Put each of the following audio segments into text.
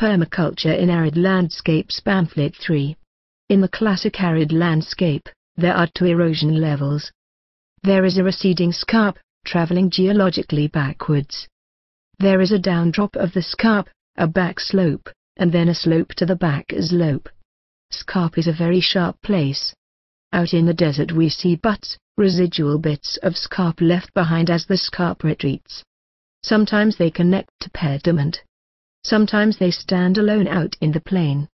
Permaculture in Arid Landscapes Pamphlet 3. In the classic arid landscape, there are two erosion levels. There is a receding scarp, traveling geologically backwards. There is a downdrop of the scarp, a back slope, and then a slope to the back slope. Scarp is a very sharp place. Out in the desert we see butts, residual bits of scarp left behind as the scarp retreats. Sometimes they connect to pediment. Sometimes they stand alone out in the plain.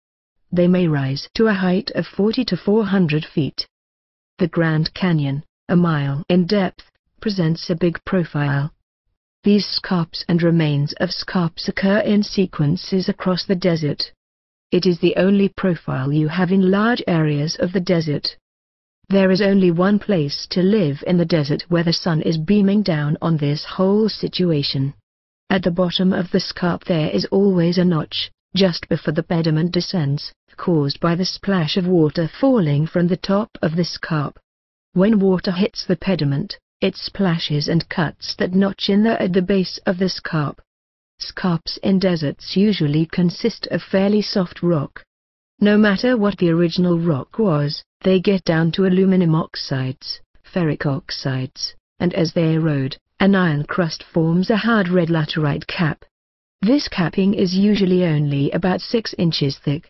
They may rise to a height of 40 to 400 feet. The Grand Canyon, a mile in depth, presents a big profile. These scarps and remains of scarps occur in sequences across the desert. It is the only profile you have in large areas of the desert. There is only one place to live in the desert where the sun is beaming down on this whole situation. At the bottom of the scarp there is always a notch, just before the pediment descends, caused by the splash of water falling from the top of the scarp. When water hits the pediment, it splashes and cuts that notch at the base of the scarp. Scarps in deserts usually consist of fairly soft rock. No matter what the original rock was, they get down to aluminum oxides, ferric oxides, and as they erode, an iron crust forms a hard red laterite cap. This capping is usually only about 6 inches thick.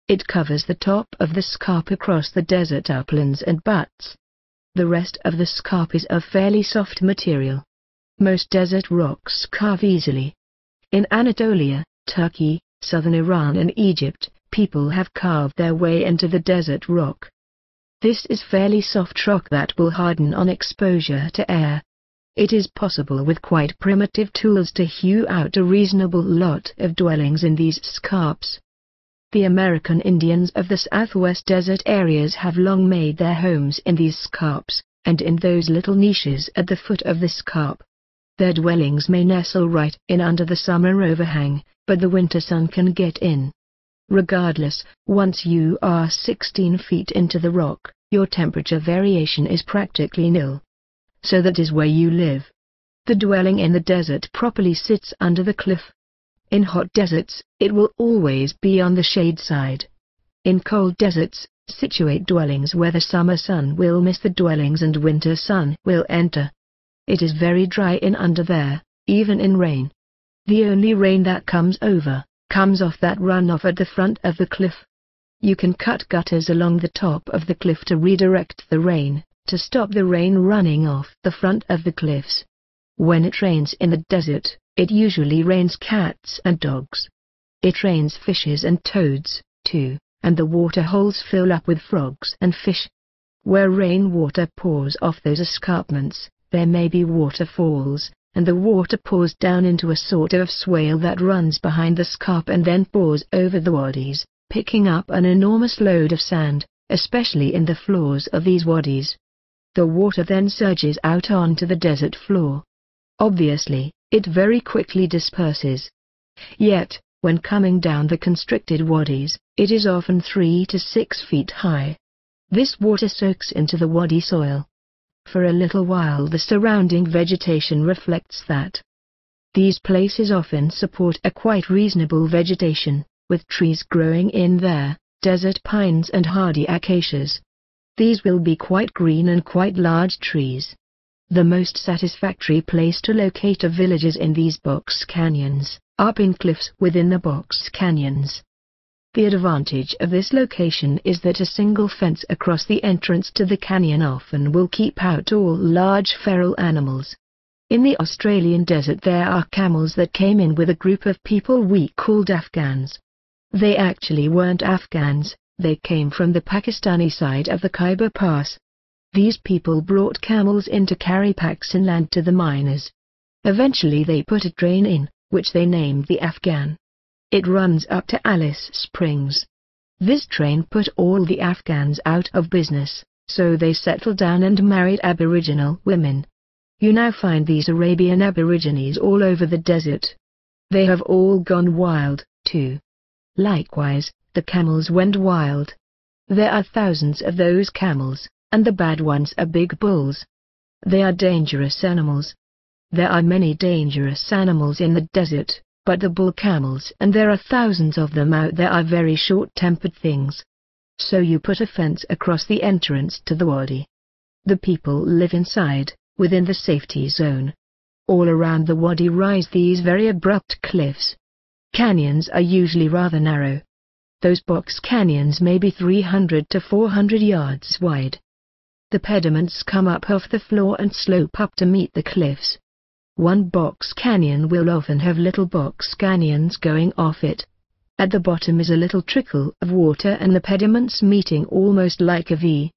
It covers the top of the scarp across the desert uplands and buttes. The rest of the scarp is of fairly soft material. Most desert rocks carve easily. In Anatolia, Turkey, southern Iran and Egypt, people have carved their way into the desert rock. This is fairly soft rock that will harden on exposure to air. It is possible with quite primitive tools to hew out a reasonable lot of dwellings in these scarps. The American Indians of the southwest desert areas have long made their homes in these scarps, and in those little niches at the foot of the scarp. Their dwellings may nestle right in under the summer overhang, but the winter sun can get in. Regardless, once you are 16 feet into the rock, your temperature variation is practically nil. So that is where you live. The dwelling in the desert properly sits under the cliff. In hot deserts, it will always be on the shade side. In cold deserts, situate dwellings where the summer sun will miss the dwellings and winter sun will enter. It is very dry in under there, even in rain. The only rain that comes off that runoff at the front of the cliff. You can cut gutters along the top of the cliff to redirect the rain, to stop the rain running off the front of the cliffs. When it rains in the desert, it usually rains cats and dogs. It rains fishes and toads, too, and the water holes fill up with frogs and fish. Where rainwater pours off those escarpments, there may be waterfalls, and the water pours down into a sort of swale that runs behind the scarp and then pours over the wadis, picking up an enormous load of sand, especially in the floors of these wadis. The water then surges out onto the desert floor. Obviously, it very quickly disperses. Yet, when coming down the constricted wadis, it is often 3 to 6 feet high. This water soaks into the wadi soil. For a little while the surrounding vegetation reflects that. These places often support a quite reasonable vegetation, with trees growing in there, desert pines and hardy acacias. These will be quite green and quite large trees. The most satisfactory place to locate a village is in these box canyons, up in cliffs within the box canyons. The advantage of this location is that a single fence across the entrance to the canyon often will keep out all large feral animals. In the Australian desert there are camels that came in with a group of people we called Afghans. They actually weren't Afghans, they came from the Pakistani side of the Khyber Pass. These people brought camels in to carry packs inland to the miners. Eventually they put a train in, which they named the Afghan. It runs up to Alice Springs. This train put all the Afghans out of business, so they settled down and married Aboriginal women. You now find these Arabian Aborigines all over the desert. They have all gone wild, too. Likewise, the camels went wild. There are thousands of those camels, and the bad ones are big bulls. They are dangerous animals. There are many dangerous animals in the desert, But the bull camels, and there are thousands of them out there, are very short-tempered things. So you put a fence across the entrance to the wadi. The people live inside, within the safety zone. All around the wadi rise these very abrupt cliffs. Canyons are usually rather narrow. Those box canyons may be 300 to 400 yards wide. The pediments come up off the floor and slope up to meet the cliffs. One box canyon will often have little box canyons going off it. At the bottom is a little trickle of water and the pediments meeting almost like a V.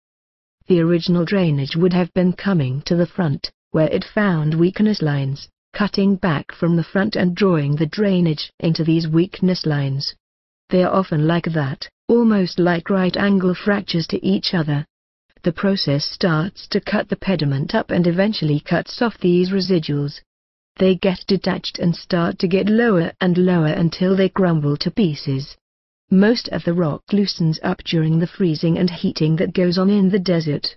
The original drainage would have been coming to the front, where it found weakness lines, cutting back from the front and drawing the drainage into these weakness lines. They are often like that, almost like right-angle fractures to each other. The process starts to cut the pediment up and eventually cuts off these residuals. They get detached and start to get lower and lower until they crumble to pieces. Most of the rock loosens up during the freezing and heating that goes on in the desert.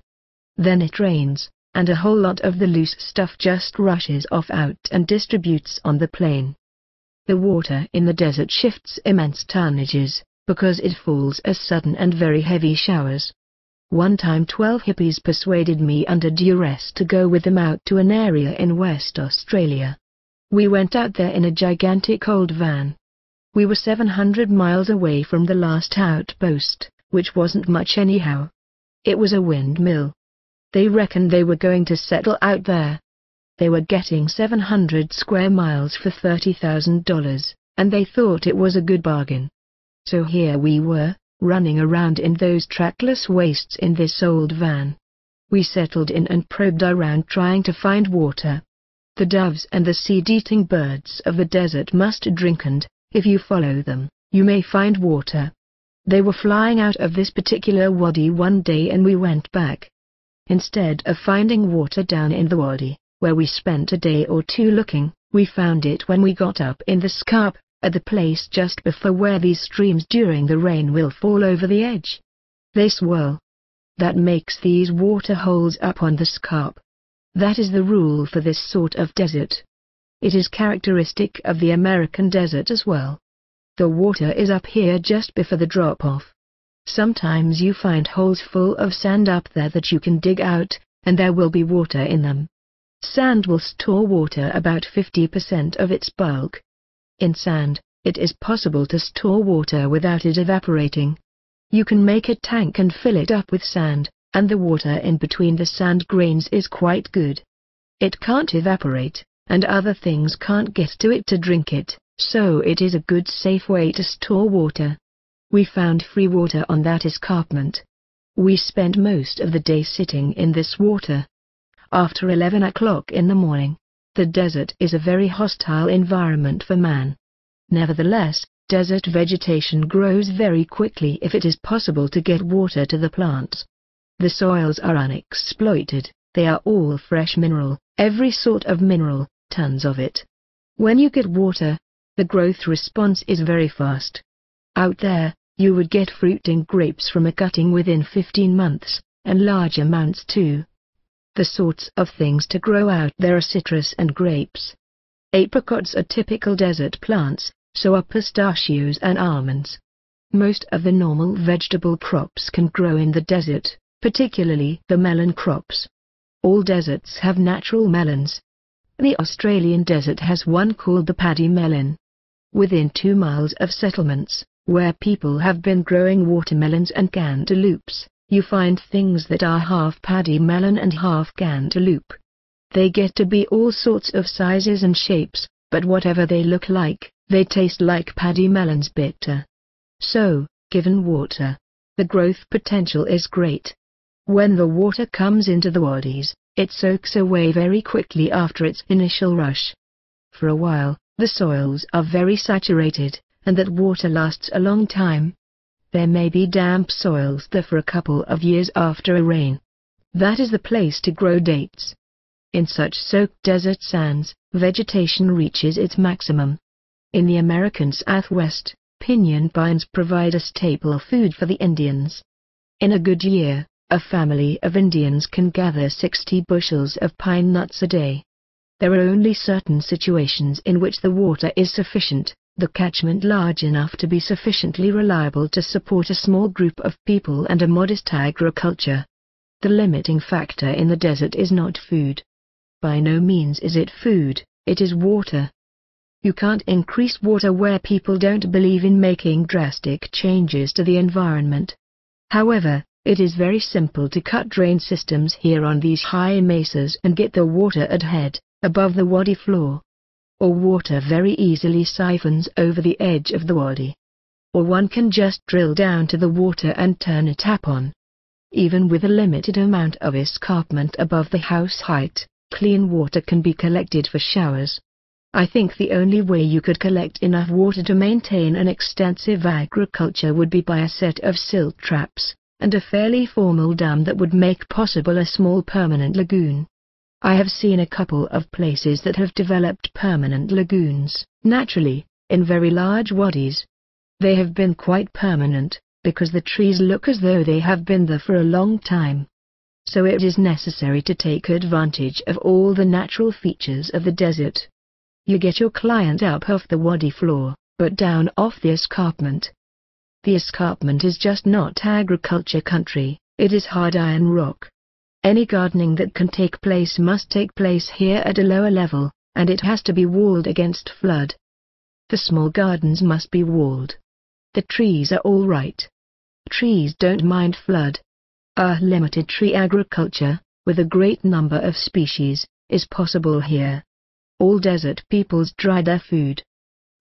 Then it rains, and a whole lot of the loose stuff just rushes off out and distributes on the plain. The water in the desert shifts immense tonnages, because it falls as sudden and very heavy showers. One time 12 hippies persuaded me under duress to go with them out to an area in West Australia. We went out there in a gigantic old van. We were 700 miles away from the last outpost, which wasn't much anyhow. It was a windmill. They reckoned they were going to settle out there. They were getting 700 square miles for $30,000, and they thought it was a good bargain. So here we were, running around in those trackless wastes in this old van. We settled in and probed around trying to find water. The doves and the seed-eating birds of the desert must drink, and, if you follow them, you may find water. They were flying out of this particular wadi one day and we went back. Instead of finding water down in the wadi, where we spent a day or two looking, we found it when we got up in the scarp, at the place just before where these streams during the rain will fall over the edge. They swirl. That makes these water holes up on the scarp. That is the rule for this sort of desert. It is characteristic of the American desert as well. The water is up here just before the drop-off. Sometimes you find holes full of sand up there that you can dig out, and there will be water in them. Sand will store water about 50% of its bulk. In sand, it is possible to store water without it evaporating. You can make a tank and fill it up with sand, and the water in between the sand grains is quite good. It can't evaporate, and other things can't get to it to drink it, so it is a good safe way to store water. We found free water on that escarpment. We spent most of the day sitting in this water. After 11 o'clock in the morning, the desert is a very hostile environment for man. Nevertheless, desert vegetation grows very quickly if it is possible to get water to the plants. The soils are unexploited, they are all fresh mineral, every sort of mineral, tons of it. When you get water, the growth response is very fast. Out there, you would get fruiting grapes from a cutting within 15 months, and large amounts too. The sorts of things to grow out there are citrus and grapes. Apricots are typical desert plants, so are pistachios and almonds. Most of the normal vegetable crops can grow in the desert, particularly the melon crops. All deserts have natural melons. The Australian desert has one called the paddy melon. Within 2 miles of settlements, where people have been growing watermelons and cantaloupes, you find things that are half paddy melon and half cantaloupe. They get to be all sorts of sizes and shapes, but whatever they look like, they taste like paddy melons bitter. So, given water, the growth potential is great. When the water comes into the wadis, it soaks away very quickly after its initial rush. For a while, the soils are very saturated, and that water lasts a long time. There may be damp soils there for a couple of years after a rain. That is the place to grow dates. In such soaked desert sands, vegetation reaches its maximum. In the American Southwest, pinyon pines provide a staple food for the Indians. In a good year, a family of Indians can gather 60 bushels of pine nuts a day. There are only certain situations in which the water is sufficient, the catchment large enough to be sufficiently reliable to support a small group of people and a modest agriculture. The limiting factor in the desert is not food. By no means is it food, it is water. You can't increase water where people don't believe in making drastic changes to the environment. However, it is very simple to cut drain systems here on these high mesas and get the water at head, above the wadi floor. Or water very easily siphons over the edge of the wadi. Or one can just drill down to the water and turn a tap on. Even with a limited amount of escarpment above the house height, clean water can be collected for showers. I think the only way you could collect enough water to maintain an extensive agriculture would be by a set of silt traps, and a fairly formal dam that would make possible a small permanent lagoon. I have seen a couple of places that have developed permanent lagoons, naturally, in very large wadis. They have been quite permanent, because the trees look as though they have been there for a long time. So it is necessary to take advantage of all the natural features of the desert. You get your client up off the wadi floor, but down off the escarpment. The escarpment is just not agriculture country, it is hard iron rock. Any gardening that can take place must take place here at a lower level, and it has to be walled against flood. The small gardens must be walled. The trees are all right. Trees don't mind flood. A limited tree agriculture, with a great number of species, is possible here. All desert peoples dry their food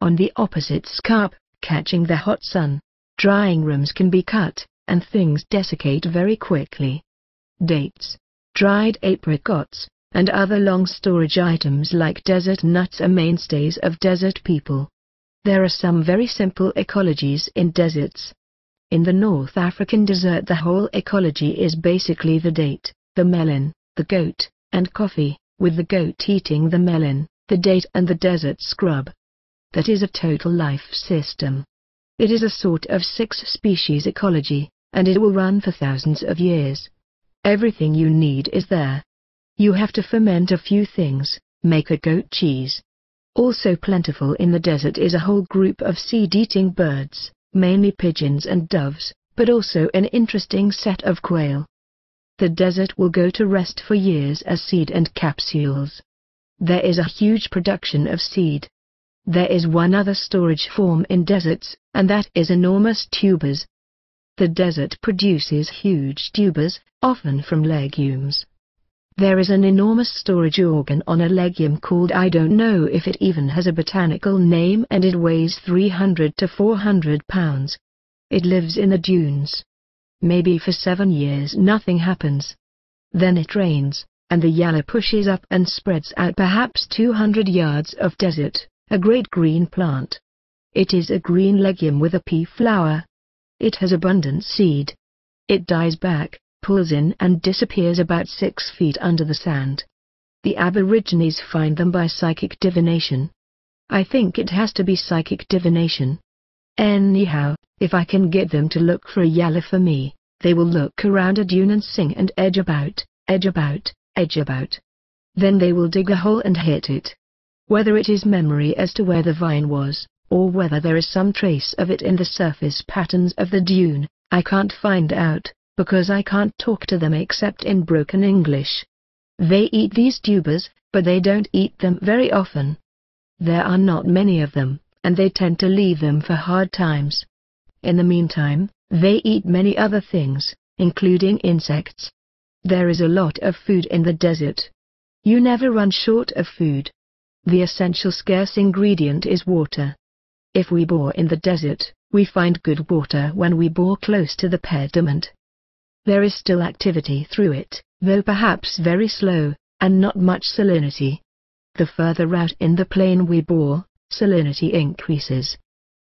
on the opposite scarp, catching the hot sun. Drying rooms can be cut, and things desiccate very quickly. Dates, dried apricots, and other long storage items like desert nuts are mainstays of desert people. There are some very simple ecologies in deserts. In the North African desert the whole ecology is basically the date, the melon, the goat, and coffee, with the goat eating the melon, the date and the desert scrub. That is a total life system. It is a sort of 6-species ecology, and it will run for thousands of years. Everything you need is there. You have to ferment a few things, make a goat cheese. Also plentiful in the desert is a whole group of seed-eating birds, mainly pigeons and doves, but also an interesting set of quail. The desert will go to rest for years as seed and capsules. There is a huge production of seed. There is one other storage form in deserts, and that is enormous tubers. The desert produces huge tubers, often from legumes. There is an enormous storage organ on a legume called, I don't know if it even has a botanical name, and it weighs 300 to 400 pounds. It lives in the dunes. Maybe for 7 years nothing happens. Then it rains, and the yellow pushes up and spreads out perhaps 200 yards of desert, a great green plant. It is a green legume with a pea flower. It has abundant seed. It dies back, pulls in and disappears about 6 feet under the sand. The Aborigines find them by psychic divination. I think it has to be psychic divination. Anyhow, if I can get them to look for a yellow for me, they will look around a dune and sing and edge about, edge about, edge about. Then they will dig a hole and hit it. Whether it is memory as to where the vine was, or whether there is some trace of it in the surface patterns of the dune, I can't find out, because I can't talk to them except in broken English. They eat these tubers, but they don't eat them very often. There are not many of them, and they tend to leave them for hard times. In the meantime, they eat many other things, including insects. There is a lot of food in the desert. You never run short of food. The essential scarce ingredient is water. If we bore in the desert, we find good water when we bore close to the pediment. There is still activity through it, though perhaps very slow, and not much salinity. The further out in the plain we bore, salinity increases.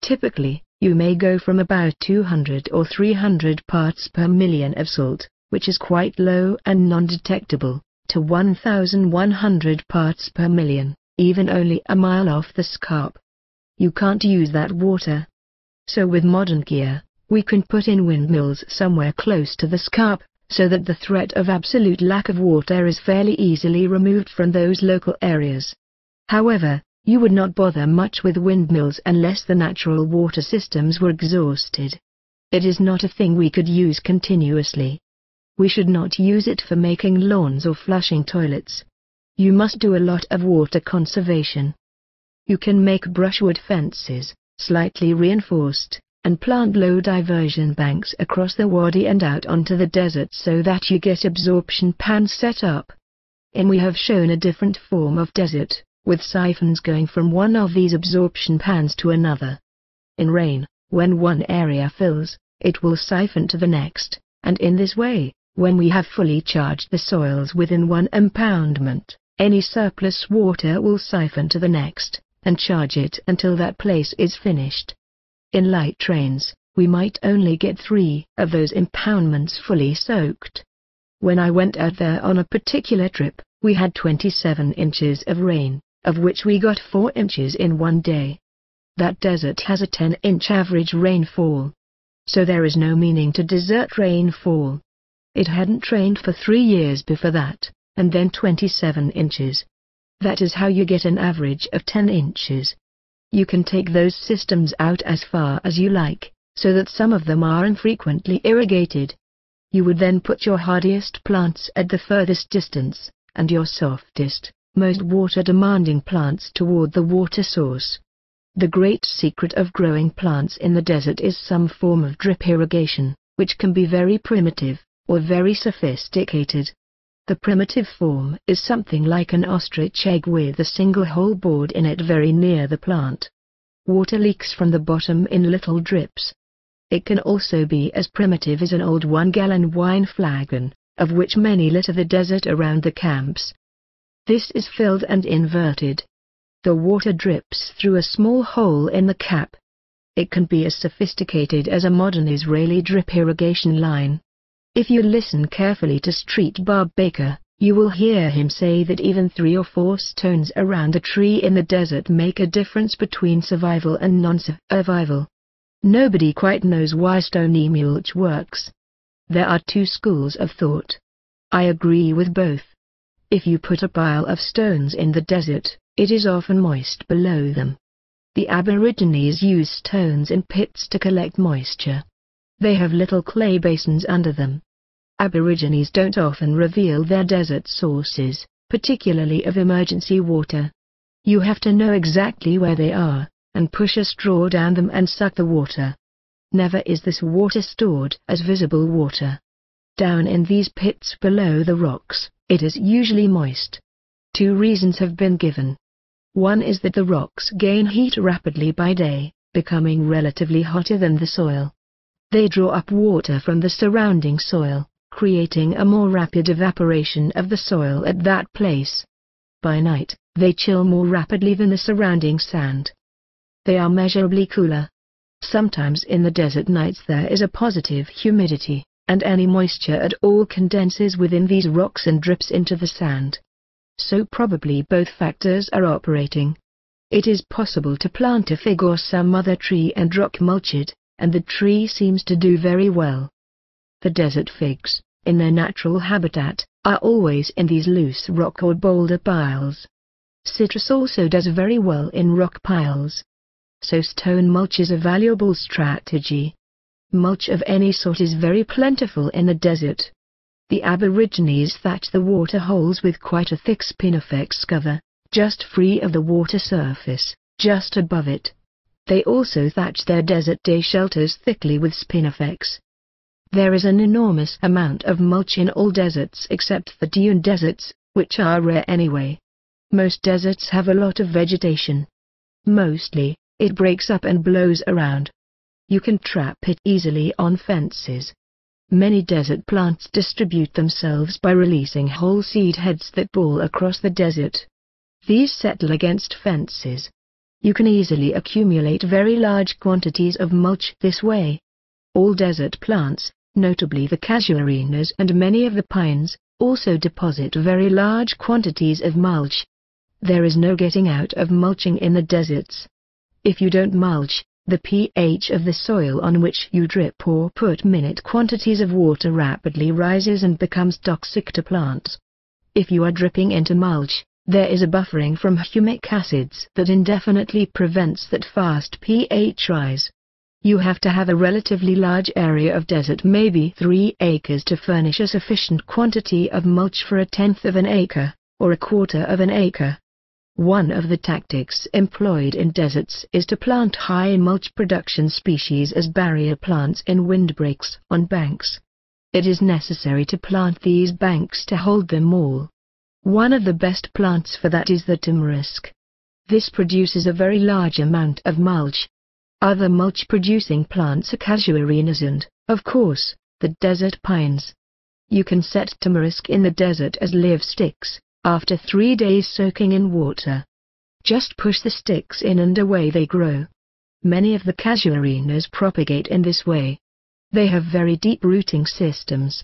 Typically, you may go from about 200 or 300 parts per million of salt, which is quite low and non-detectable, to 1,100 parts per million, even only a mile off the scarp. You can't use that water. So with modern gear, we can put in windmills somewhere close to the scarp, so that the threat of absolute lack of water is fairly easily removed from those local areas. However, you would not bother much with windmills unless the natural water systems were exhausted. It is not a thing we could use continuously. We should not use it for making lawns or flushing toilets. You must do a lot of water conservation. You can make brushwood fences, slightly reinforced, and plant low diversion banks across the wadi and out onto the desert so that you get absorption pans set up. And we have shown a different form of desert, with siphons going from one of these absorption pans to another. In rain, when one area fills, it will siphon to the next, and in this way, when we have fully charged the soils within one impoundment, any surplus water will siphon to the next, and charge it until that place is finished. In light rains, we might only get 3 of those impoundments fully soaked. When I went out there on a particular trip, we had 27 inches of rain, of which we got 4 inches in one day. That desert has a 10-inch average rainfall. So there is no meaning to desert rainfall. It hadn't rained for 3 years before that, and then 27 inches. That is how you get an average of 10 inches. You can take those systems out as far as you like, so that some of them are infrequently irrigated. You would then put your hardiest plants at the furthest distance, and your softest, most water-demanding plants toward the water source. The great secret of growing plants in the desert is some form of drip irrigation, which can be very primitive, or very sophisticated. The primitive form is something like an ostrich egg with a single hole bored in it very near the plant. Water leaks from the bottom in little drips. It can also be as primitive as an old 1-gallon wine flagon, of which many litter the desert around the camps. This is filled and inverted. The water drips through a small hole in the cap. It can be as sophisticated as a modern Israeli drip irrigation line. If you listen carefully to Street Bob Baker, you will hear him say that even 3 or 4 stones around a tree in the desert make a difference between survival and non-survival. Nobody quite knows why stony mulch works. There are 2 schools of thought. I agree with both. If you put a pile of stones in the desert, it is often moist below them. The Aborigines use stones in pits to collect moisture. They have little clay basins under them. Aborigines don't often reveal their desert sources, particularly of emergency water. You have to know exactly where they are, and push a straw down them and suck the water. Never is this water stored as visible water. Down in these pits below the rocks, it is usually moist. 2 reasons have been given. One is that the rocks gain heat rapidly by day, becoming relatively hotter than the soil. They draw up water from the surrounding soil, creating a more rapid evaporation of the soil at that place. By night, they chill more rapidly than the surrounding sand. They are measurably cooler. Sometimes in the desert nights there is a positive humidity, and any moisture at all condenses within these rocks and drips into the sand. So probably both factors are operating. It is possible to plant a fig or some other tree and rock mulch it, and the tree seems to do very well. The desert figs, in their natural habitat, are always in these loose rock or boulder piles. Citrus also does very well in rock piles. So stone mulch is a valuable strategy. Mulch of any sort is very plentiful in the desert. The Aborigines thatch the water holes with quite a thick spinifex cover, just free of the water surface, just above it. They also thatch their desert day shelters thickly with spinifex. There is an enormous amount of mulch in all deserts except the dune deserts, which are rare anyway. Most deserts have a lot of vegetation. Mostly, it breaks up and blows around. You can trap it easily on fences. Many desert plants distribute themselves by releasing whole seed heads that ball across the desert. These settle against fences. You can easily accumulate very large quantities of mulch this way. All desert plants, notably the casuarinas and many of the pines, also deposit very large quantities of mulch. There is no getting out of mulching in the deserts. If you don't mulch, The pH of the soil on which you drip or put minute quantities of water rapidly rises and becomes toxic to plants. If you are dripping into mulch, there is a buffering from humic acids that indefinitely prevents that fast pH rise. You have to have a relatively large area of desert, maybe 3 acres, to furnish a sufficient quantity of mulch for 1/10 of an acre, or 1/4 of an acre. One of the tactics employed in deserts is to plant high mulch production species as barrier plants in windbreaks on banks. It is necessary to plant these banks to hold them all. One of the best plants for that is the tamarisk. This produces a very large amount of mulch. Other mulch-producing plants are casuarinas and, of course, the desert pines. You can set tamarisk in the desert as live sticks, after 3 days soaking in water. Just push the sticks in and away they grow. Many of the casuarinas propagate in this way. They have very deep rooting systems.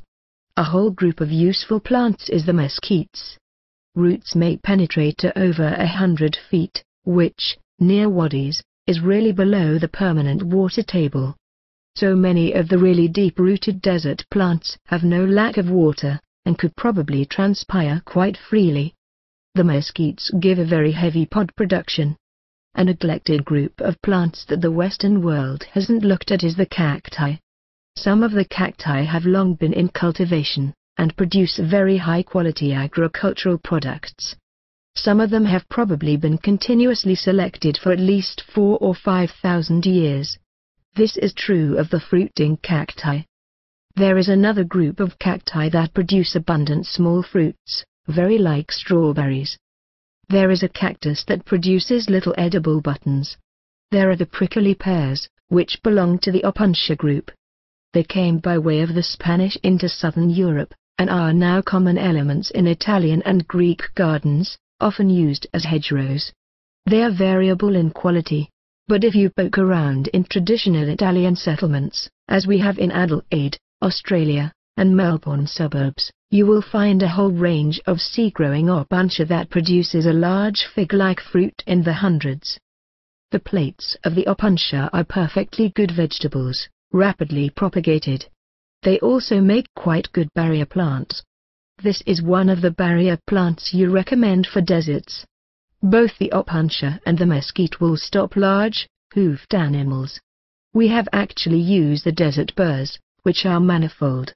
A whole group of useful plants is the mesquites. Roots may penetrate to over 100 feet, which, near wadis, is really below the permanent water table. So many of the really deep-rooted desert plants have no lack of water, and could probably transpire quite freely. The mesquites give a very heavy pod production. A neglected group of plants that the Western world hasn't looked at is the cacti. Some of the cacti have long been in cultivation, and produce very high-quality agricultural products. Some of them have probably been continuously selected for at least 4,000 or 5,000 years. This is true of the fruiting cacti. There is another group of cacti that produce abundant small fruits, very like strawberries. There is a cactus that produces little edible buttons. There are the prickly pears, which belong to the Opuntia group. They came by way of the Spanish into southern Europe, and are now common elements in Italian and Greek gardens, often used as hedgerows. They are variable in quality, but if you poke around in traditional Italian settlements, as we have in Adelaide, Australia, and Melbourne suburbs, you will find a whole range of sea-growing Opuntia that produces a large fig-like fruit in the hundreds. The plates of the Opuntia are perfectly good vegetables, rapidly propagated. They also make quite good barrier plants. This is one of the barrier plants you recommend for deserts. Both the Opuntia and the mesquite will stop large, hoofed animals. We have actually used the desert burrs, which are manifold.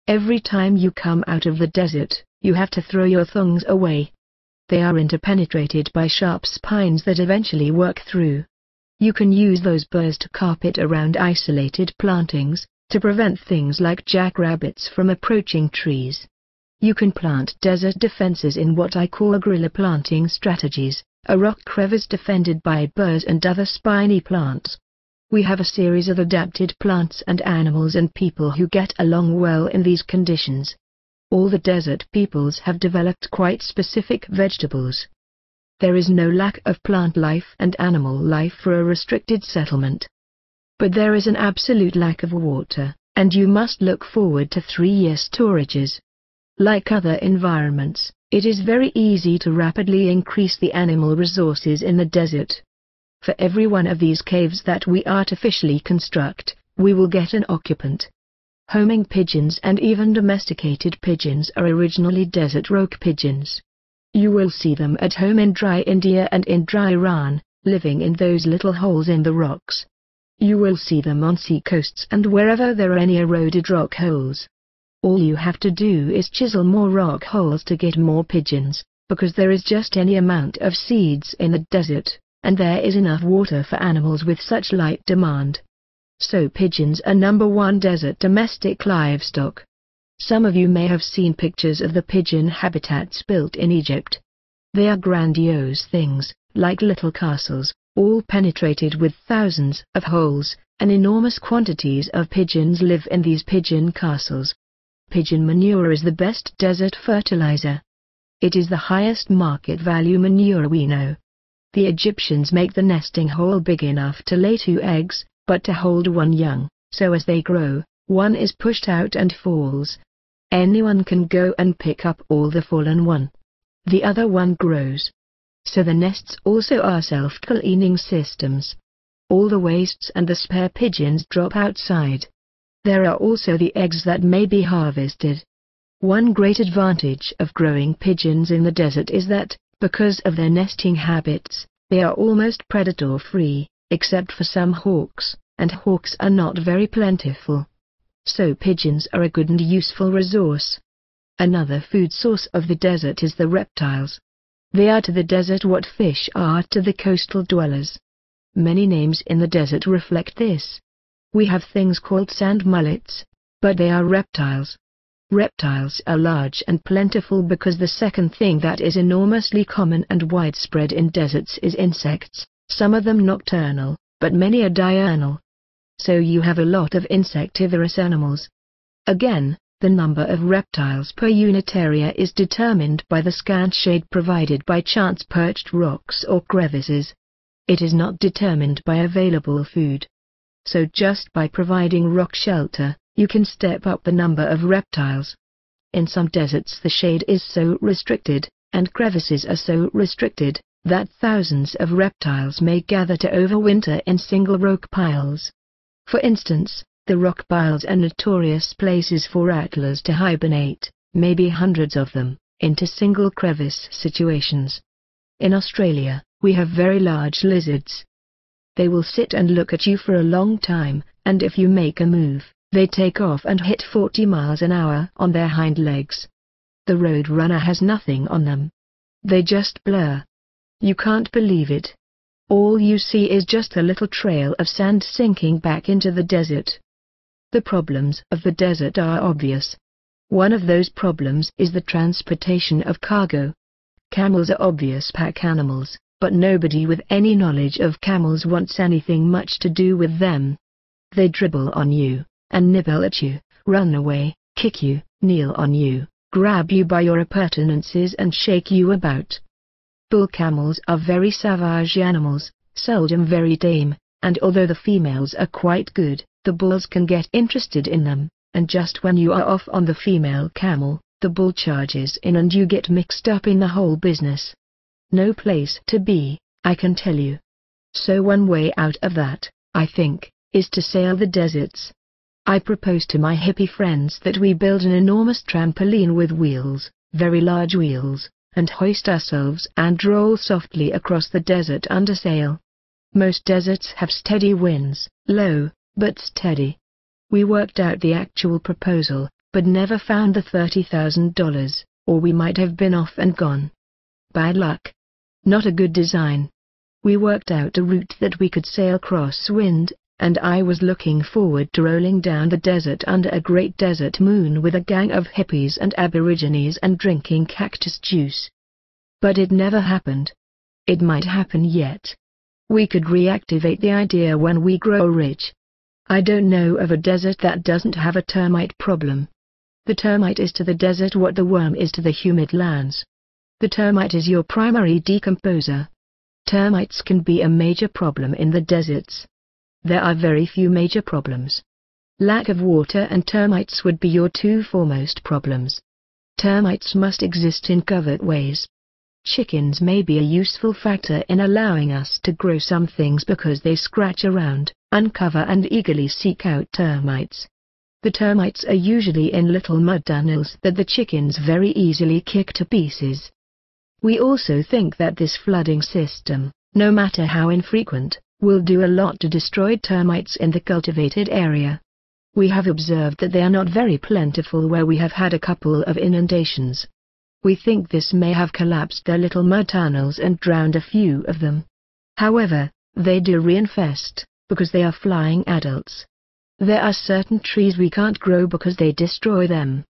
Every time you come out of the desert, you have to throw your thongs away. They are interpenetrated by sharp spines that eventually work through. You can use those burrs to carpet around isolated plantings, to prevent things like jackrabbits from approaching trees. You can plant desert defenses in what I call guerrilla planting strategies, a rock crevice defended by burrs and other spiny plants. We have a series of adapted plants and animals and people who get along well in these conditions. All the desert peoples have developed quite specific vegetables. There is no lack of plant life and animal life for a restricted settlement. But there is an absolute lack of water, and you must look forward to 3-year storages. Like other environments, it is very easy to rapidly increase the animal resources in the desert. For every one of these caves that we artificially construct, we will get an occupant. Homing pigeons and even domesticated pigeons are originally desert rock pigeons. You will see them at home in dry India and in dry Iran, living in those little holes in the rocks. You will see them on sea coasts and wherever there are any eroded rock holes. All you have to do is chisel more rock holes to get more pigeons, because there is just any amount of seeds in the desert, and there is enough water for animals with such light demand. So pigeons are #1 desert domestic livestock. Some of you may have seen pictures of the pigeon habitats built in Egypt. They are grandiose things, like little castles, all penetrated with thousands of holes, and enormous quantities of pigeons live in these pigeon castles. Pigeon manure is the best desert fertilizer. It is the highest market value manure we know. The Egyptians make the nesting hole big enough to lay 2 eggs, but to hold 1 young, so as they grow, one is pushed out and falls. Anyone can go and pick up all the fallen one. The other one grows. So the nests also are self-cleaning systems. all the wastes and the spare pigeons drop outside. There are also the eggs that may be harvested. One great advantage of growing pigeons in the desert is that, because of their nesting habits, they are almost predator-free, except for some hawks, and hawks are not very plentiful. So pigeons are a good and useful resource. Another food source of the desert is the reptiles. They are to the desert what fish are to the coastal dwellers. Many names in the desert reflect this. We have things called sand mullets, but they are reptiles. Reptiles are large and plentiful because the second thing that is enormously common and widespread in deserts is insects, some of them nocturnal, but many are diurnal. So you have a lot of insectivorous animals. Again, the number of reptiles per unit area is determined by the scant shade provided by chance-perched rocks or crevices. It is not determined by available food. So just by providing rock shelter, you can step up the number of reptiles. In some deserts the shade is so restricted, and crevices are so restricted, that thousands of reptiles may gather to overwinter in single rock piles. For instance, the rock piles are notorious places for rattlers to hibernate, maybe hundreds of them, into single crevice situations. In Australia, we have very large lizards. They will sit and look at you for a long time, and if you make a move, they take off and hit 40 miles an hour on their hind legs. The road runner has nothing on them. They just blur. You can't believe it. All you see is just a little trail of sand sinking back into the desert. The problems of the desert are obvious. One of those problems is the transportation of cargo. Camels are obvious pack animals, but nobody with any knowledge of camels wants anything much to do with them. They dribble on you, and nibble at you, run away, kick you, kneel on you, grab you by your appurtenances and shake you about. Bull camels are very savage animals, seldom very tame, and although the females are quite good, the bulls can get interested in them, and just when you are off on the female camel, the bull charges in and you get mixed up in the whole business. No place to be, I can tell you. So one way out of that, I think, is to sail the deserts. I propose to my hippie friends that we build an enormous trampoline with wheels, very large wheels, and hoist ourselves and roll softly across the desert under sail. Most deserts have steady winds, low, but steady. We worked out the actual proposal, but never found the $30,000, or we might have been off and gone. Bad luck. Not a good design. We worked out a route that we could sail crosswind, and I was looking forward to rolling down the desert under a great desert moon with a gang of hippies and aborigines and drinking cactus juice. But it never happened. It might happen yet. We could reactivate the idea when we grow rich. I don't know of a desert that doesn't have a termite problem. The termite is to the desert what the worm is to the humid lands. The termite is your primary decomposer. Termites can be a major problem in the deserts. There are very few major problems. Lack of water and termites would be your two foremost problems. Termites must exist in covert ways. Chickens may be a useful factor in allowing us to grow some things because they scratch around, uncover and eagerly seek out termites. The termites are usually in little mud tunnels that the chickens very easily kick to pieces. We also think that this flooding system, no matter how infrequent, will do a lot to destroy termites in the cultivated area. We have observed that they are not very plentiful where we have had a couple of inundations. We think this may have collapsed their little mud tunnels and drowned a few of them. However, they do reinfest, because they are flying adults. There are certain trees we can't grow because they destroy them.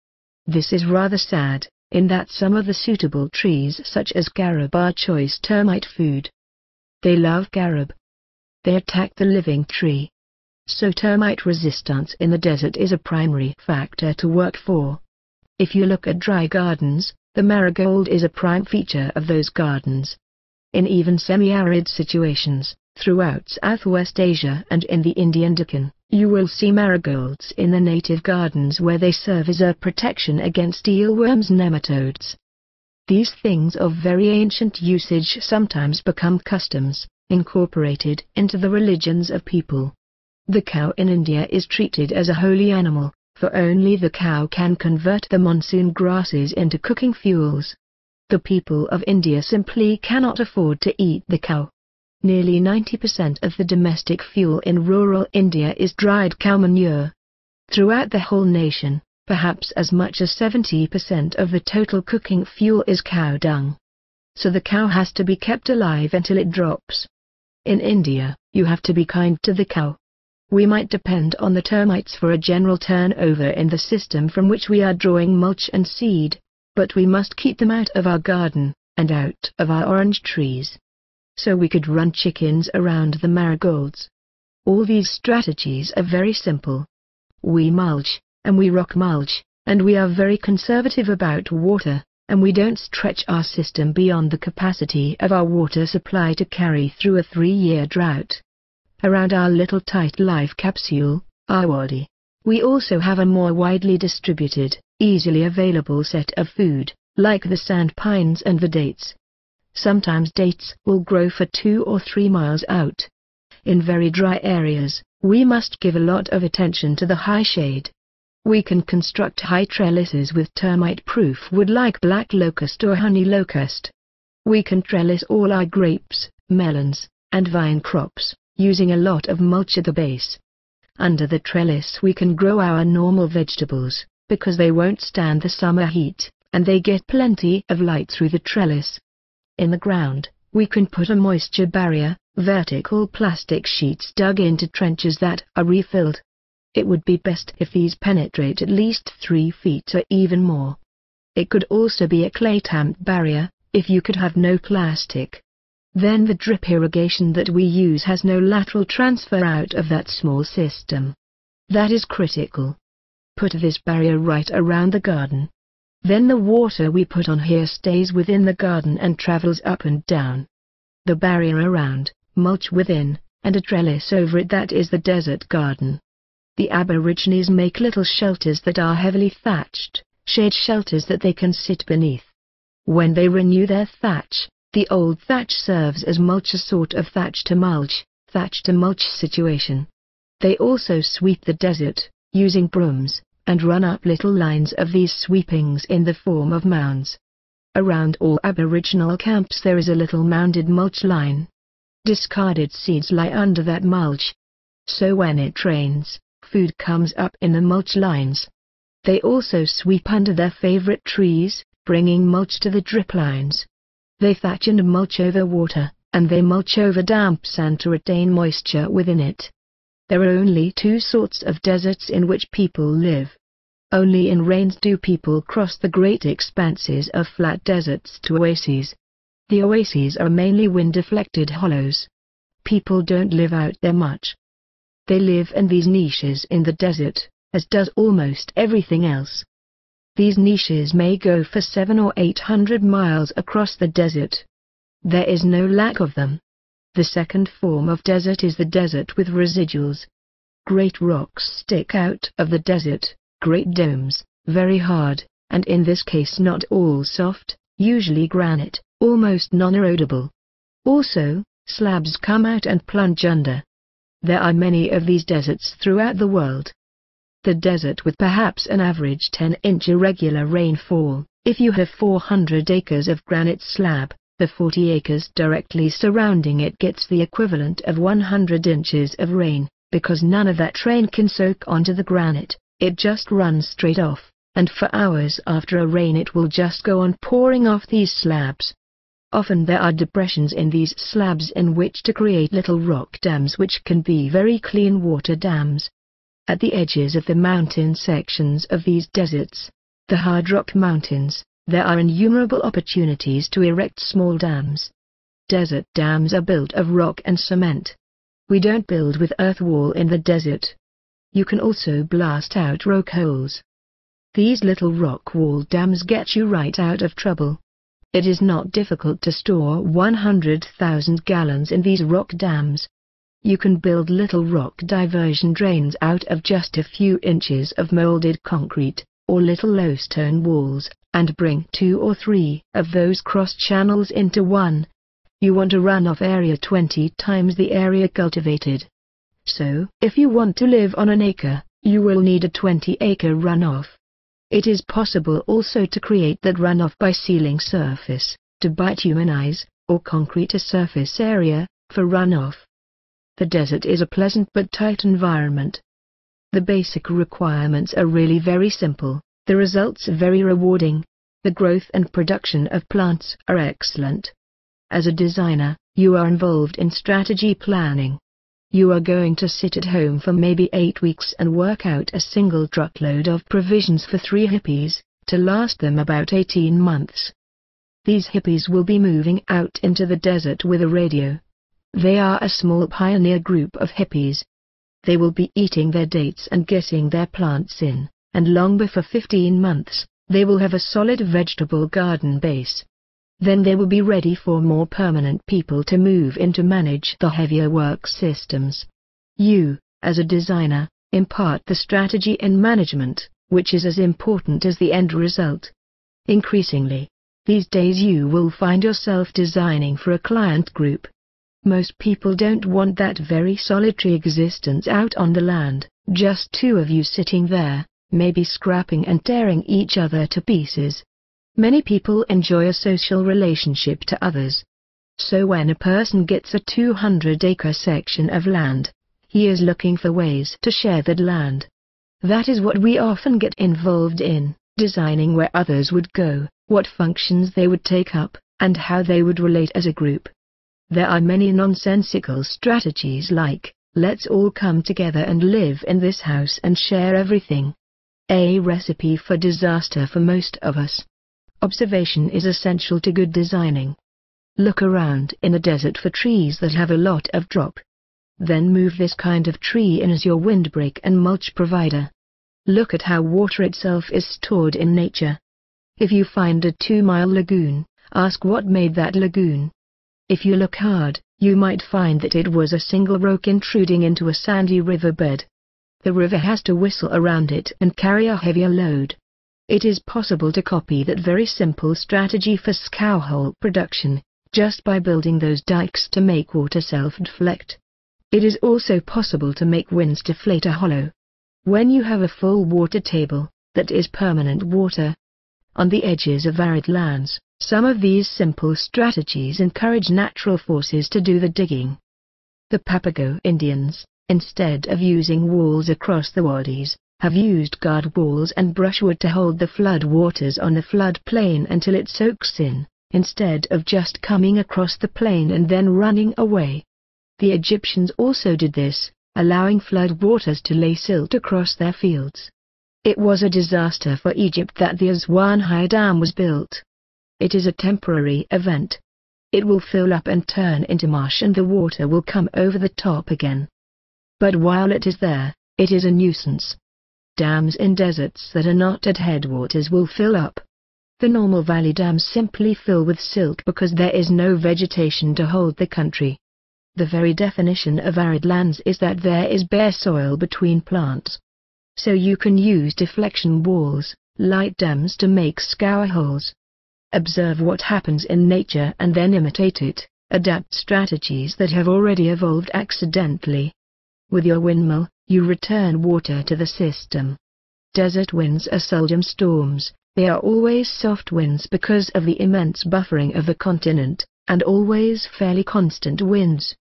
This is rather sad, in that some of the suitable trees such as carob are choice termite food. They love carob. They attack the living tree. So termite resistance in the desert is a primary factor to work for. If you look at dry gardens, the marigold is a prime feature of those gardens. In even semi-arid situations, throughout Southwest Asia and in the Indian Deccan, you will see marigolds in the native gardens where they serve as a protection against eelworms and nematodes. These things of very ancient usage sometimes become customs, incorporated into the religions of people. The cow in India is treated as a holy animal, for only the cow can convert the monsoon grasses into cooking fuels. The people of India simply cannot afford to eat the cow. Nearly 90% of the domestic fuel in rural India is dried cow manure. Throughout the whole nation, perhaps as much as 70% of the total cooking fuel is cow dung. So the cow has to be kept alive until it drops. In India, you have to be kind to the cow. We might depend on the termites for a general turnover in the system from which we are drawing mulch and seed, but we must keep them out of our garden, and out of our orange trees. So we could run chickens around the marigolds. All these strategies are very simple. We mulch, and we rock mulch, and we are very conservative about water, and we don't stretch our system beyond the capacity of our water supply to carry through a 3-year drought. Around our little tight life capsule, our body, we also have a more widely distributed, easily available set of food, like the sand pines and the dates. Sometimes dates will grow for 2 or 3 miles out. In very dry areas, we must give a lot of attention to the high shade. We can construct high trellises with termite-proof wood like black locust or honey locust. We can trellis all our grapes, melons, and vine crops, using a lot of mulch at the base. Under the trellis we can grow our normal vegetables, because they won't stand the summer heat, and they get plenty of light through the trellis. In the ground, we can put a moisture barrier, vertical plastic sheets dug into trenches that are refilled. It would be best if these penetrate at least 3 feet or even more. It could also be a clay tamp barrier, if you could have no plastic. Then the drip irrigation that we use has no lateral transfer out of that small system. That is critical. Put this barrier right around the garden. Then the water we put on here stays within the garden and travels up and down. The barrier around, mulch within, and a trellis over it, that is the desert garden. The Aborigines make little shelters that are heavily thatched, shade shelters that they can sit beneath. When they renew their thatch, the old thatch serves as mulch, a sort of thatch to mulch situation. They also sweep the desert, using brooms, and run up little lines of these sweepings in the form of mounds. Around all Aboriginal camps there is a little mounded mulch line. Discarded seeds lie under that mulch. So when it rains, food comes up in the mulch lines. They also sweep under their favorite trees, bringing mulch to the drip lines. They thatch and mulch over water, and they mulch over damp sand to retain moisture within it. There are only 2 sorts of deserts in which people live. Only in rains do people cross the great expanses of flat deserts to oases. The oases are mainly wind-deflected hollows. People don't live out there much. They live in these niches in the desert, as does almost everything else. These niches may go for 700 or 800 miles across the desert. There is no lack of them. The second form of desert is the desert with residuals. Great rocks stick out of the desert, great domes, very hard, and in this case not all soft, usually granite, almost non-erodible. Also, slabs come out and plunge under. There are many of these deserts throughout the world. The desert with perhaps an average 10-inch irregular rainfall, if you have 400 acres of granite slab, the 40 acres directly surrounding it gets the equivalent of 100 inches of rain, because none of that rain can soak onto the granite, it just runs straight off, and for hours after a rain it will just go on pouring off these slabs. Often there are depressions in these slabs in which to create little rock dams which can be very clean water dams. At the edges of the mountain sections of these deserts, the hard rock mountains, there are innumerable opportunities to erect small dams. Desert dams are built of rock and cement. We don't build with earth wall in the desert. You can also blast out rock holes. These little rock wall dams get you right out of trouble. It is not difficult to store 100,000 gallons in these rock dams. You can build little rock diversion drains out of just a few inches of molded concrete, or little low stone walls, and bring 2 or 3 of those cross channels into one. you want a runoff area 20 times the area cultivated. So, if you want to live on an acre, you will need a 20-acre runoff. It is possible also to create that runoff by sealing surface, to bitumenize, or concrete a surface area, for runoff. The desert is a pleasant but tight environment. The basic requirements are really very simple, the results are very rewarding, the growth and production of plants are excellent. As a designer, you are involved in strategy planning. You are going to sit at home for maybe 8 weeks and work out a single truckload of provisions for 3 hippies, to last them about 18 months. These hippies will be moving out into the desert with a radio. They are a small pioneer group of hippies. They will be eating their dates and getting their plants in, and long before 15 months, they will have a solid vegetable garden base. Then they will be ready for more permanent people to move in to manage the heavier work systems. You, as a designer, impart the strategy and management, which is as important as the end result. Increasingly, these days you will find yourself designing for a client group. Most people don't want that very solitary existence out on the land, just 2 of you sitting there, maybe scrapping and tearing each other to pieces. Many people enjoy a social relationship to others. So when a person gets a 200-acre section of land, he is looking for ways to share that land. That is what we often get involved in, designing where others would go, what functions they would take up, and how they would relate as a group. There are many nonsensical strategies like, let's all come together and live in this house and share everything. A recipe for disaster for most of us. Observation is essential to good designing. Look around in the desert for trees that have a lot of drop. Then move this kind of tree in as your windbreak and mulch provider. Look at how water itself is stored in nature. If you find a 2-mile lagoon, ask what made that lagoon. If you look hard, you might find that it was a single rock intruding into a sandy riverbed. The river has to whistle around it and carry a heavier load. It is possible to copy that very simple strategy for scowhole production, just by building those dikes to make water self-deflect. It is also possible to make winds deflate a hollow. When you have a full water table, that is permanent water, on the edges of arid lands, some of these simple strategies encourage natural forces to do the digging. The Papago Indians, instead of using walls across the wadis, have used guard walls and brushwood to hold the flood waters on the flood plain until it soaks in, instead of just coming across the plain and then running away. The Egyptians also did this, allowing flood waters to lay silt across their fields. It was a disaster for Egypt that the Aswan High Dam was built. It is a temporary event. It will fill up and turn into marsh and the water will come over the top again. But while it is there, it is a nuisance. Dams in deserts that are not at headwaters will fill up. The normal valley dams simply fill with silt because there is no vegetation to hold the country. The very definition of arid lands is that there is bare soil between plants. So you can use deflection walls, light dams to make scour holes. Observe what happens in nature and then imitate it, adapt strategies that have already evolved accidentally. With your windmill, you return water to the system. Desert winds are seldom storms, they are always soft winds because of the immense buffering of the continent, and always fairly constant winds.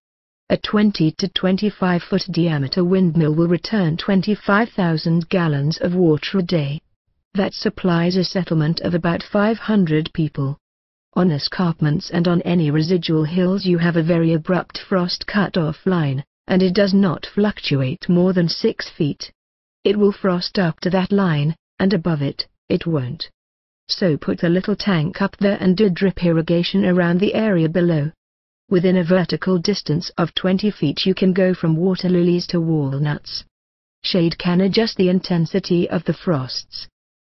A 20 to 25 foot diameter windmill will return 25,000 gallons of water a day. That supplies a settlement of about 500 people. On escarpments and on any residual hills you have a very abrupt frost cut-off line, and it does not fluctuate more than 6 feet. It will frost up to that line, and above it, it won't. So put a little tank up there and do drip irrigation around the area below. Within a vertical distance of 20 feet you can go from water lilies to walnuts. Shade can adjust the intensity of the frosts.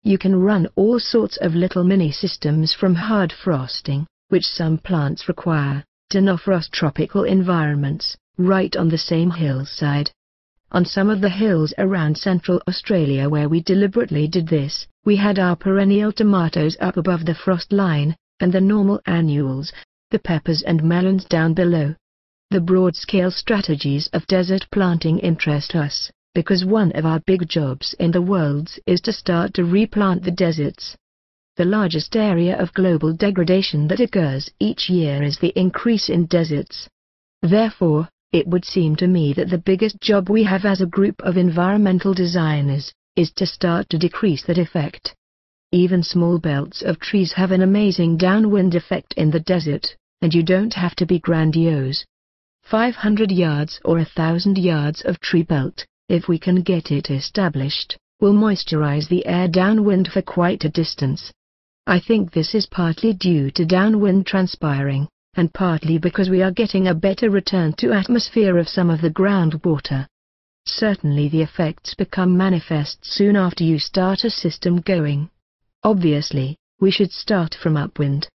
You can run all sorts of little mini-systems from hard frosting, which some plants require, to no-frost tropical environments, right on the same hillside. On some of the hills around Central Australia where we deliberately did this, we had our perennial tomatoes up above the frost line, and the normal annuals, the peppers and melons down below. The broad-scale strategies of desert planting interest us, because one of our big jobs in the world is to start to replant the deserts. The largest area of global degradation that occurs each year is the increase in deserts. Therefore, it would seem to me that the biggest job we have as a group of environmental designers is to start to decrease that effect. Even small belts of trees have an amazing downwind effect in the desert, and you don't have to be grandiose. 500 yards or 1,000 yards of tree belt, if we can get it established, will moisturize the air downwind for quite a distance. I think this is partly due to downwind transpiring, and partly because we are getting a better return to atmosphere of some of the groundwater. Certainly the effects become manifest soon after you start a system going. Obviously, we should start from upwind.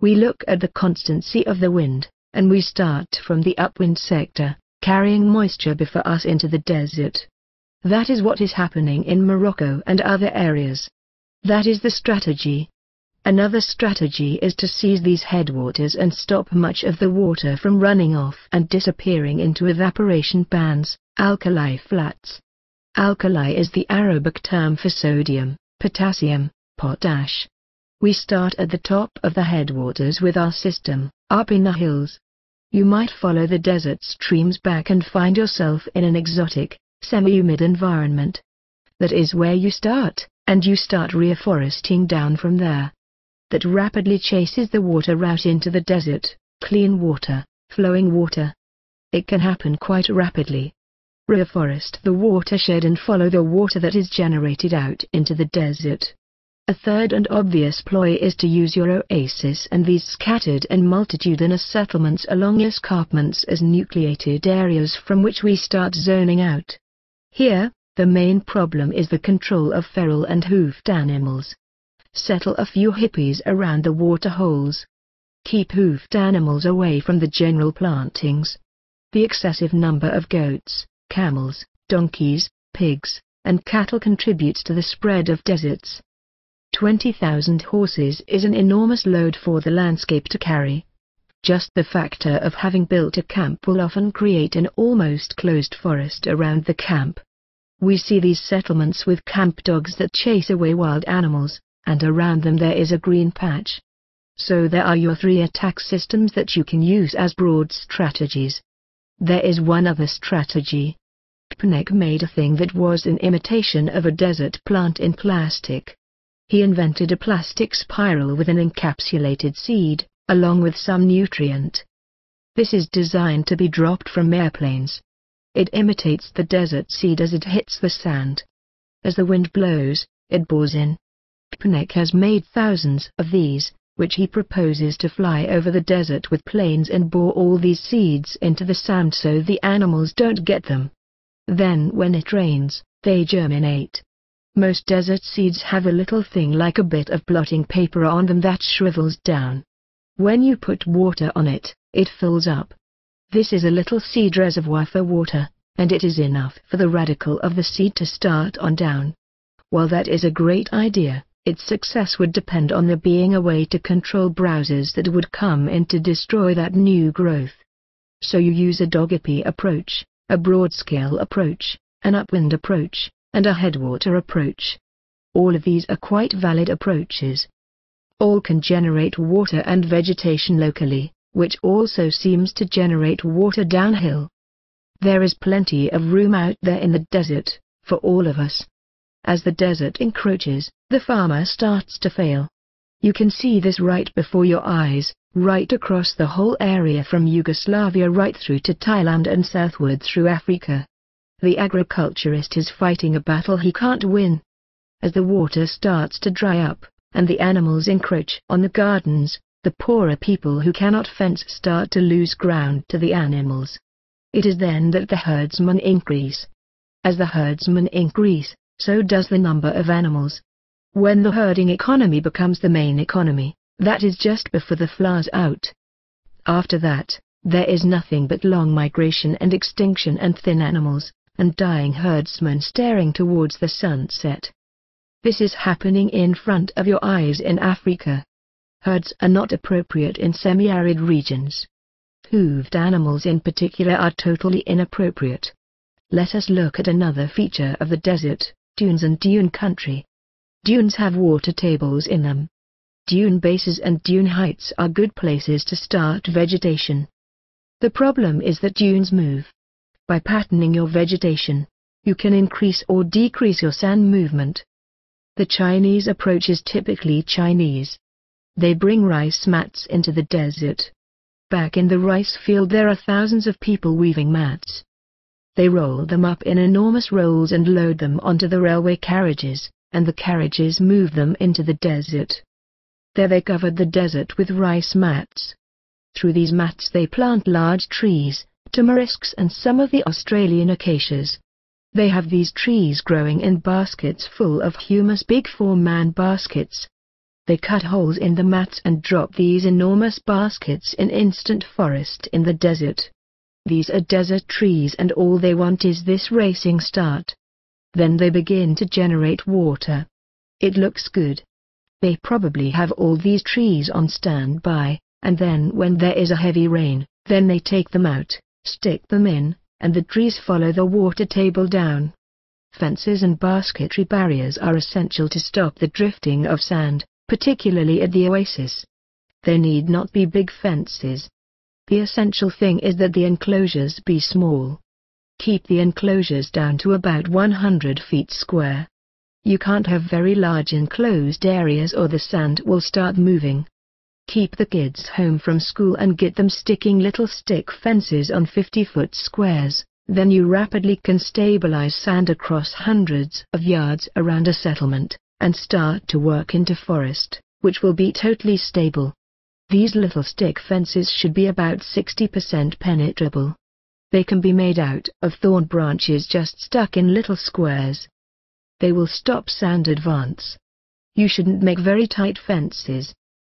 We look at the constancy of the wind, and we start from the upwind sector, carrying moisture before us into the desert. That is what is happening in Morocco and other areas. That is the strategy. Another strategy is to seize these headwaters and stop much of the water from running off and disappearing into evaporation pans, alkali flats. Alkali is the Arabic term for sodium, potassium, potash. We start at the top of the headwaters with our system, up in the hills. You might follow the desert streams back and find yourself in an exotic, semi-humid environment. That is where you start, and you start reforesting down from there. That rapidly chases the water out into the desert, clean water, flowing water. It can happen quite rapidly. Reforest the watershed and follow the water that is generated out into the desert. A third and obvious ploy is to use your oasis and these scattered and multitudinous settlements along escarpments as nucleated areas from which we start zoning out. Here, the main problem is the control of feral and hoofed animals. Settle a few hippies around the water holes. Keep hoofed animals away from the general plantings. The excessive number of goats, camels, donkeys, pigs, and cattle contributes to the spread of deserts. 20,000 horses is an enormous load for the landscape to carry. Just the factor of having built a camp will often create an almost closed forest around the camp. We see these settlements with camp dogs that chase away wild animals, and around them there is a green patch. So there are your 3 attack systems that you can use as broad strategies. There is one other strategy. Pinyon made a thing that was an imitation of a desert plant in plastic. He invented a plastic spiral with an encapsulated seed, along with some nutrient. This is designed to be dropped from airplanes. It imitates the desert seed as it hits the sand. As the wind blows, it bores in. Pinyon has made thousands of these, which he proposes to fly over the desert with planes and bore all these seeds into the sand so the animals don't get them. Then when it rains, they germinate. Most desert seeds have a little thing like a bit of blotting paper on them that shrivels down. When you put water on it, it fills up. This is a little seed reservoir for water, and it is enough for the radicle of the seed to start on down. While that is a great idea, its success would depend on there being a way to control browsers that would come in to destroy that new growth. So you use a dog-epi approach, a broad-scale approach, an upwind approach, and a headwater approach. All of these are quite valid approaches. All can generate water and vegetation locally, which also seems to generate water downhill. There is plenty of room out there in the desert, for all of us. As the desert encroaches, the farmer starts to fail. You can see this right before your eyes, right across the whole area from Yugoslavia right through to Thailand and southward through Africa. The agriculturist is fighting a battle he can't win. As the water starts to dry up, and the animals encroach on the gardens, the poorer people who cannot fence start to lose ground to the animals. It is then that the herdsmen increase. As the herdsmen increase, so does the number of animals. When the herding economy becomes the main economy, that is just before the flowers out. After that, there is nothing but long migration and extinction and thin animals, and dying herdsmen staring towards the sunset. This is happening in front of your eyes in Africa. Herds are not appropriate in semi-arid regions. Hooved animals in particular are totally inappropriate. Let us look at another feature of the desert, dunes and dune country. Dunes have water tables in them. Dune bases and dune heights are good places to start vegetation. The problem is that dunes move. By patterning your vegetation, you can increase or decrease your sand movement. The Chinese approach is typically Chinese. They bring rice mats into the desert. Back in the rice field there are thousands of people weaving mats. They roll them up in enormous rolls and load them onto the railway carriages, and the carriages move them into the desert. There they covered the desert with rice mats. Through these mats they plant large trees, tamarisks and some of the Australian acacias. They have these trees growing in baskets full of humus, big 4-man baskets. They cut holes in the mats and drop these enormous baskets in instant forest in the desert. These are desert trees and all they want is this racing start. Then they begin to generate water. It looks good. They probably have all these trees on standby, and then when there is a heavy rain, then they take them out, stick them in, and the trees follow the water table down. Fences and basketry barriers are essential to stop the drifting of sand, particularly at the oasis. There need not be big fences. The essential thing is that the enclosures be small. Keep the enclosures down to about 100 feet square. You can't have very large enclosed areas or the sand will start moving. Keep the kids home from school and get them sticking little stick fences on 50-foot squares, then you rapidly can stabilize sand across hundreds of yards around a settlement, and start to work into forest, which will be totally stable. These little stick fences should be about 60% penetrable. They can be made out of thorn branches just stuck in little squares. They will stop sand advance. You shouldn't make very tight fences.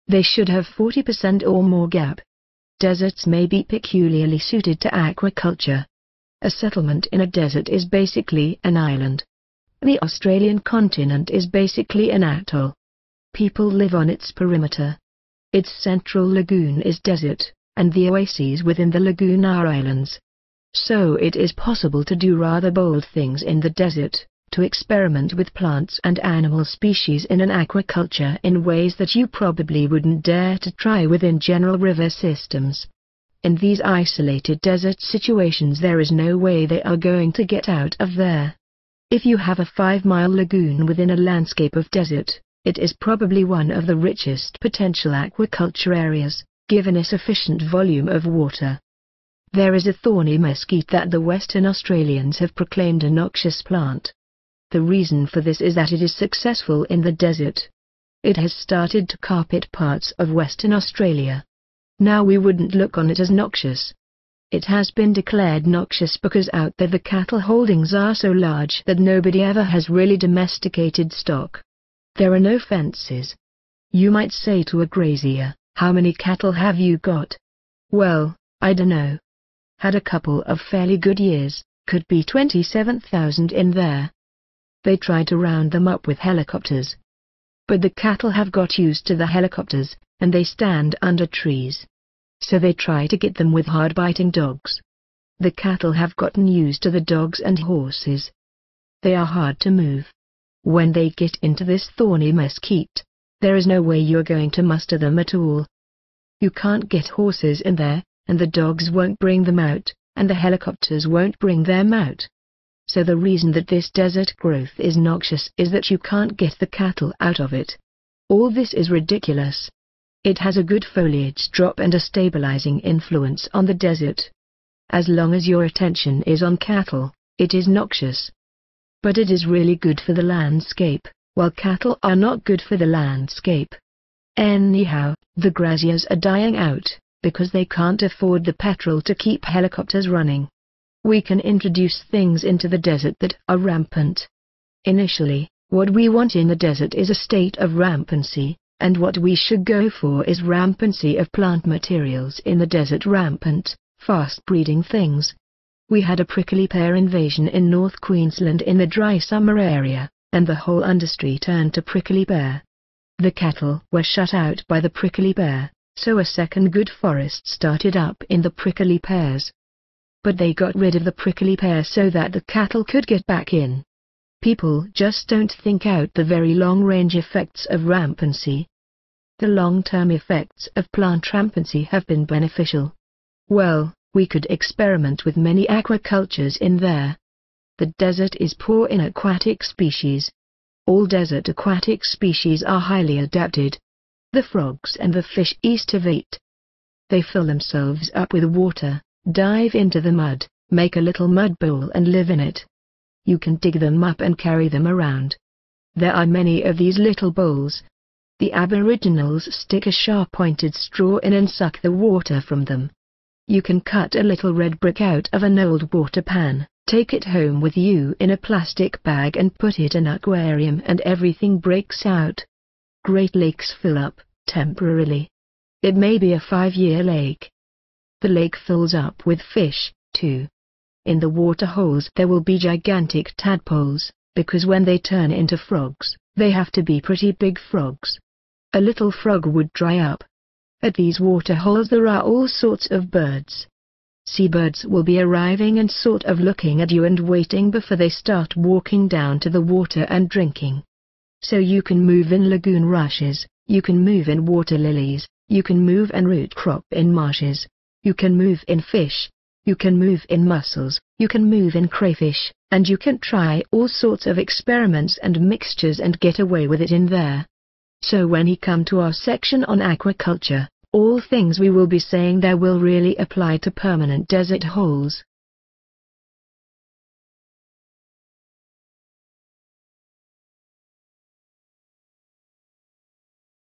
They should have 40% or more gap. Deserts may be peculiarly suited to aquaculture. A settlement in a desert is basically an island. The Australian continent is basically an atoll. People live on its perimeter. Its central lagoon is desert, and the oases within the lagoon are islands. So it is possible to do rather bold things in the desert, to experiment with plants and animal species in an aquaculture in ways that you probably wouldn't dare to try within general river systems. In these isolated desert situations there is no way they are going to get out of there. If you have a 5-mile lagoon within a landscape of desert, it is probably one of the richest potential aquaculture areas, given a sufficient volume of water. There is a thorny mesquite that the Western Australians have proclaimed a noxious plant. The reason for this is that it is successful in the desert. It has started to carpet parts of Western Australia. Now we wouldn't look on it as noxious. It has been declared noxious because out there the cattle holdings are so large that nobody ever has really domesticated stock. There are no fences. You might say to a grazier, "How many cattle have you got?" Well, I dunno. Had a couple of fairly good years, could be 27,000 in there. They try to round them up with helicopters. But the cattle have got used to the helicopters, and they stand under trees. So they try to get them with hard-biting dogs. The cattle have gotten used to the dogs and horses. They are hard to move. When they get into this thorny mesquite, there is no way you're going to muster them at all. You can't get horses in there, and the dogs won't bring them out, and the helicopters won't bring them out. So the reason that this desert growth is noxious is that you can't get the cattle out of it. All this is ridiculous. It has a good foliage drop and a stabilizing influence on the desert. As long as your attention is on cattle, it is noxious. But it is really good for the landscape, while cattle are not good for the landscape. Anyhow, the graziers are dying out, because they can't afford the petrol to keep helicopters running. We can introduce things into the desert that are rampant. Initially, what we want in the desert is a state of rampancy, and what we should go for is rampancy of plant materials in the desert. Rampant, fast-breeding things. We had a prickly pear invasion in North Queensland in the dry summer area, and the whole industry turned to prickly pear. The cattle were shut out by the prickly pear, so a second good forest started up in the prickly pears. But they got rid of the prickly pear so that the cattle could get back in. People just don't think out the very long-range effects of rampancy. The long-term effects of plant rampancy have been beneficial. Well, we could experiment with many aquacultures in there. The desert is poor in aquatic species. All desert aquatic species are highly adapted. The frogs and the fish east of it. They fill themselves up with water, dive into the mud, make a little mud bowl and live in it. You can dig them up and carry them around. There are many of these little bowls. The aboriginals stick a sharp-pointed straw in and suck the water from them. You can cut a little red brick out of an old water pan, take it home with you in a plastic bag and put it in an aquarium and everything breaks out. Great lakes fill up, temporarily. It may be a 5-year lake. The lake fills up with fish, too. In the water holes there will be gigantic tadpoles, because when they turn into frogs, they have to be pretty big frogs. A little frog would dry up. At these water holes there are all sorts of birds. Seabirds will be arriving and sort of looking at you and waiting before they start walking down to the water and drinking. So you can move in lagoon rushes, you can move in water lilies, you can move and root crop in marshes, you can move in fish, you can move in mussels, you can move in crayfish, and you can try all sorts of experiments and mixtures and get away with it in there. So when we come to our section on aquaculture, all things we will be saying there will really apply to permanent desert holes.